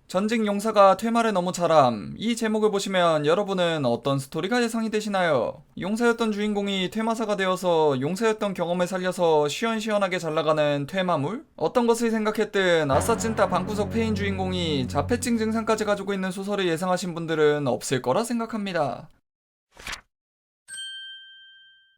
전직 용사가 퇴마를 너무 잘함. 이 제목을 보시면 여러분은 어떤 스토리가 예상이 되시나요? 용사였던 주인공이 퇴마사가 되어서 용사였던 경험을 살려서 시원시원하게 잘나가는 퇴마물? 어떤 것을 생각했든 아싸 찐따 방구석 페인 주인공이 자폐증 증상까지 가지고 있는 소설을 예상하신 분들은 없을 거라 생각합니다.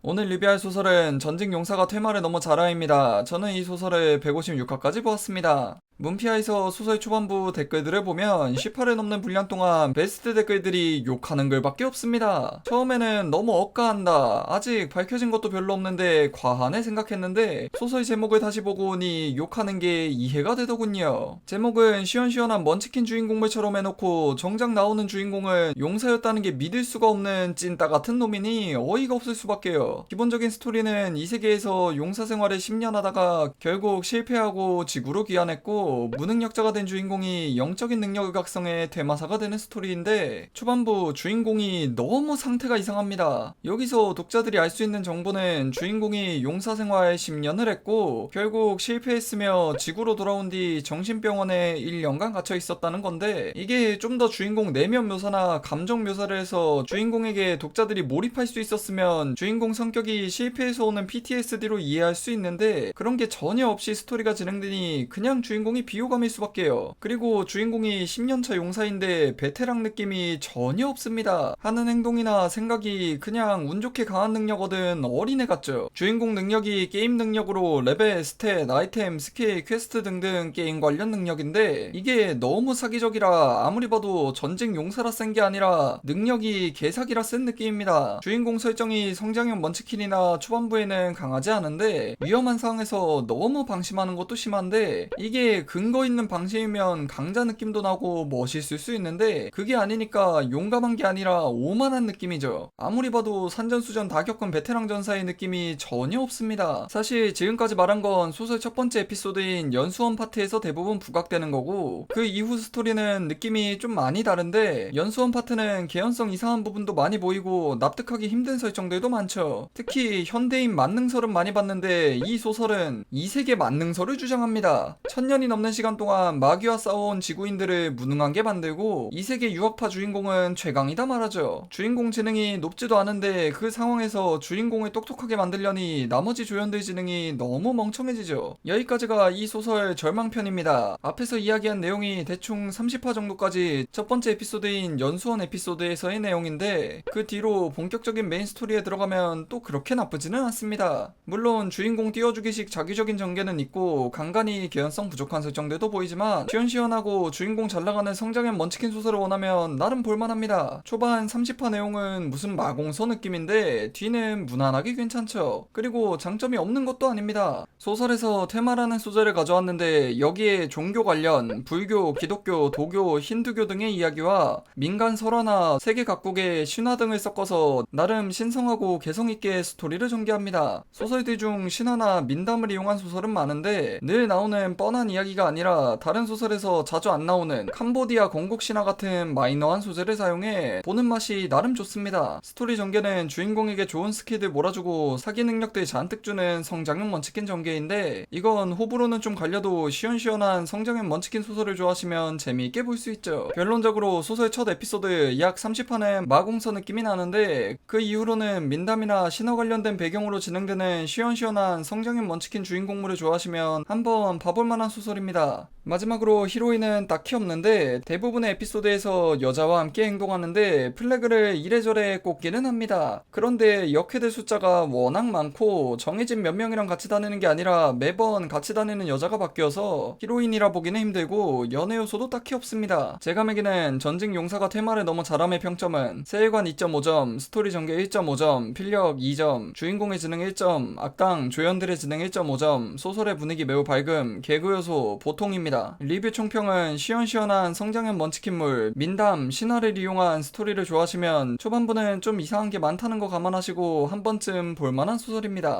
오늘 리뷰할 소설은 전직 용사가 퇴마를 너무 잘함입니다. 저는 이 소설을 156화까지 보았습니다. 문피아에서 소설 초반부 댓글들을 보면 18회 넘는 분량 동안 베스트 댓글들이 욕하는 글밖에 없습니다. 처음에는 너무 억까한다, 아직 밝혀진 것도 별로 없는데 과하네 생각했는데 소설 제목을 다시 보고 오니 욕하는 게 이해가 되더군요. 제목은 시원시원한 먼치킨 주인공물처럼 해놓고 정작 나오는 주인공은 용사였다는 게 믿을 수가 없는 찐따 같은 놈이니 어이가 없을 수밖에요. 기본적인 스토리는 이 세계에서 용사 생활을 10년 하다가 결국 실패하고 지구로 귀환했고 무능력자가 된 주인공이 영적인 능력을 각성해 퇴마사가 되는 스토리인데 초반부 주인공이 너무 상태가 이상합니다. 여기서 독자들이 알 수 있는 정보는 주인공이 용사 생활 10년을 했고 결국 실패했으며 지구로 돌아온 뒤 정신병원에 1년간 갇혀 있었다는 건데 이게 좀 더 주인공 내면 묘사나 감정 묘사를 해서 주인공에게 독자들이 몰입할 수 있었으면 주인공 성격이 실패해서 오는 PTSD로 이해할 수 있는데 그런 게 전혀 없이 스토리가 진행되니 그냥 주인공이 비호감일 수밖에요. 그리고 주인공이 10년차 용사인데 베테랑 느낌이 전혀 없습니다. 하는 행동이나 생각이 그냥 운 좋게 강한 능력 얻은 어린애 같죠. 주인공 능력이 게임 능력으로 레벨, 스탯, 아이템, 스킬, 퀘스트 등등 게임 관련 능력인데 이게 너무 사기적이라 아무리 봐도 전직 용사라 센 게 아니라 능력이 개사기라 센 느낌입니다. 주인공 설정이 성장형 먼치킨이나 초반부에는 강하지 않은데 위험한 상황에서 너무 방심하는 것도 심한데 이게 근거 있는 방심이면 강자 느낌도 나고 멋있을 수 있는데 그게 아니니까 용감한 게 아니라 오만한 느낌이죠. 아무리 봐도 산전수전 다 겪은 베테랑 전사의 느낌이 전혀 없습니다. 사실 지금까지 말한 건 소설 첫 번째 에피소드인 연수원 파트에서 대부분 부각되는 거고 그 이후 스토리는 느낌이 좀 많이 다른데 연수원 파트는 개연성 이상한 부분도 많이 보이고 납득하기 힘든 설정들도 많죠. 특히 현대인 만능설은 많이 봤는데 이 소설은 이세계 만능설을 주장합니다. 1000년이 넘는 시간 동안 마귀와 싸워온 지구인들을 무능하게 만들고 이 세계 유학파 주인공은 최강이다 말하죠. 주인공 지능이 높지도 않은데 그 상황에서 주인공을 똑똑하게 만들려니 나머지 조연들 지능이 너무 멍청해지죠. 여기까지가 이 소설 절망편입니다. 앞에서 이야기한 내용이 대충 30화 정도까지 첫 번째 에피소드인 연수원 에피소드에서의 내용인데 그 뒤로 본격적인 메인 스토리에 들어가면 또 그렇게 나쁘지는 않습니다. 물론 주인공 띄워주기식 자기적인 전개는 있고 간간히 개연성 부족한 설정들도 보이지만 시원시원하고 주인공 잘나가는 성장형 먼치킨 소설을 원하면 나름 볼만합니다. 초반 30화 내용은 무슨 마공서 느낌인데 뒤는 무난하게 괜찮죠. 그리고 장점이 없는 것도 아닙니다. 소설에서 테마라는 소재를 가져왔는데 여기에 종교 관련 불교, 기독교, 도교, 힌두교 등의 이야기와 민간 설화나 세계 각국의 신화 등을 섞어서 나름 신성하고 개성있게 스토리를 전개합니다. 소설들 중 신화나 민담을 이용한 소설은 많은데 늘 나오는 뻔한 이야기가 아니라 다른 소설에서 자주 안 나오는 캄보디아 건국 신화 같은 마이너한 소재를 사용해 보는 맛이 나름 좋습니다. 스토리 전개는 주인공에게 좋은 스킬들 몰아주고 사기 능력들 잔뜩 주는 성장형 먼치킨 전개인데 이건 호불호는 좀 갈려도 시원시원한 성장형 먼치킨 소설을 좋아하시면 재미있게 볼 수 있죠. 결론적으로 소설 첫 에피소드 약 30화는 마공서 느낌이 나는데 그 이후로는 민담이나 신화 관련된 배경으로 진행되는 시원시원한 성장형 먼치킨 주인공물을 좋아하시면 한번 봐볼 만한 소설입니다. 마지막으로 히로인은 딱히 없는데 대부분의 에피소드에서 여자와 함께 행동하는데 플래그를 이래저래 꽂기는 합니다. 그런데 역해들 숫자가 워낙 많고 정해진 몇 명이랑 같이 다니는 게 아니라 매번 같이 다니는 여자가 바뀌어서 히로인이라 보기는 힘들고 연애 요소도 딱히 없습니다. 제가 매기는 전직 용사가 퇴마를 너무 잘함의 평점은 세계관 2.5점, 스토리 전개 1.5점, 필력 2점, 주인공의 지능 1점, 악당, 조연들의 지능 1.5점, 소설의 분위기 매우 밝음, 개그 요소 보통입니다. 리뷰 총평은 시원시원한 성장형 먼치킨물, 민담, 신화를 이용한 스토리를 좋아하시면 초반부는 좀 이상한 게 많다는 거 감안하시고 한 번쯤 볼만한 소설입니다.